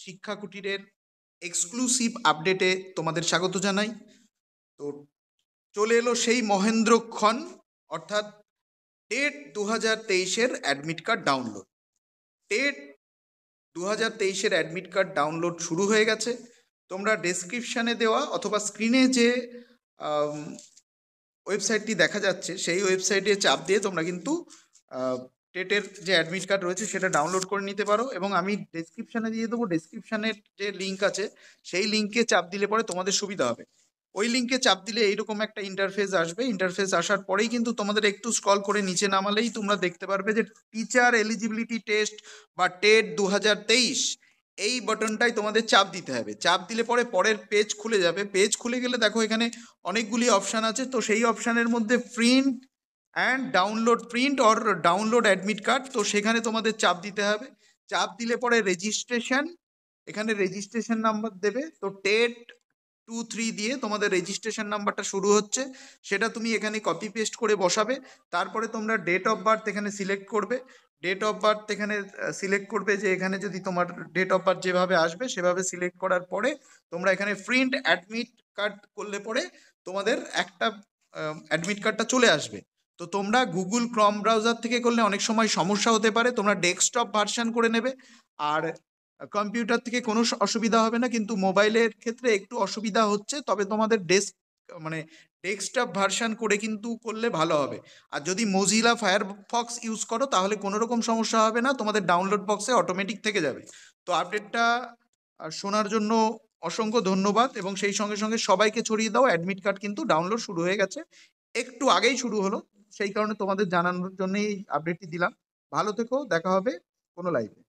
শিক্ষা কুটিরের এক্সক্লুসিভ আপডেটে তোমাদের স্বাগত জানাই। তো চলে এলো সেই মহেন্দ্রক্ষণ, অর্থাৎ টেট 2023-এর অ্যাডমিট কার্ড ডাউনলোড। টেট 2023-এর অ্যাডমিট কার্ড ডাউনলোড শুরু হয়ে গেছে। তোমরা ডেসক্রিপশানে দেওয়া অথবা স্ক্রিনে যে ওয়েবসাইটটি দেখা যাচ্ছে সেই ওয়েবসাইটে চাপ দিয়ে তোমরা কিন্তু টেটের যে অ্যাডমিট কার্ড রয়েছে সেটা ডাউনলোড করে নিতে পারো, এবং আমি ডেসক্রিপশানে দিয়ে দেবো। ডেসক্রিপশানের যে লিঙ্ক আছে সেই লিঙ্কে চাপ দিলে পরে তোমাদের সুবিধা হবে। ওই লিঙ্কে চাপ দিলে এইরকম একটা ইন্টারফেস আসবে। ইন্টারফেস আসার পরেই কিন্তু তোমাদের একটু স্ক্রল করে নিচে নামালেই তোমরা দেখতে পারবে যে টিচার এলিজিবিলিটি টেস্ট বা টেট 2023 এই বাটনটাই তোমাদের চাপ দিতে হবে। চাপ দিলে পরে পরের পেজ খুলে যাবে। পেজ খুলে গেলে দেখো এখানে অনেকগুলি অপশান আছে। তো সেই অপশানের মধ্যে print and download, print or download admit card, তো সেখানে তোমাদের চাপ দিতে হবে। চাপ দিলে পরে রেজিস্ট্রেশন, এখানে রেজিস্ট্রেশন নাম্বার দেবে। তো টেট 23 দিয়ে তোমাদের রেজিস্ট্রেশন নাম্বারটা শুরু হচ্ছে, সেটা তুমি এখানে কপি পেস্ট করে বসাবে। তারপরে তোমরা ডেট অফ বার্থ এখানে সিলেক্ট করবে। ডেট অফ বার্থ এখানে সিলেক্ট করবে, যে এখানে যদি তোমার ডেট অফ বার্থ যেভাবে আসবে সেভাবে সিলেক্ট করার পরে তোমরা এখানে প্রিন্ট অ্যাডমিট কার্ড করলে পরে তোমাদের একটা অ্যাডমিট কার্ডটা চলে আসবে। তো তোমরা গুগল ক্রম ব্রাউজার থেকে করলে অনেক সময় সমস্যা হতে পারে, তোমরা ডেস্কটপ ভার্সন করে নেবে। আর কম্পিউটার থেকে কোনো অসুবিধা হবে না, কিন্তু মোবাইলের ক্ষেত্রে একটু অসুবিধা হচ্ছে। তবে তোমাদের ডেস্কটপ ভার্সন করে কিন্তু করলে ভালো হবে। আর যদি মোজিলা ফায়ারফক্স ইউজ করো তাহলে কোনো রকম সমস্যা হবে না, তোমাদের ডাউনলোড বক্সে অটোমেটিক থেকে যাবে। তো আপডেটটা শোনার জন্য অসংখ্য ধন্যবাদ, এবং সেই সঙ্গে সঙ্গে সবাইকে ছড়িয়ে দাও। অ্যাডমিট কার্ড কিন্তু ডাউনলোড শুরু হয়ে গেছে, একটু আগেই শুরু হলো, সেই কারণে তোমাদের জানানোর জন্যই এই আপডেটটি দিলাম। ভালো থেকো, দেখা হবে কোনো লাইভে।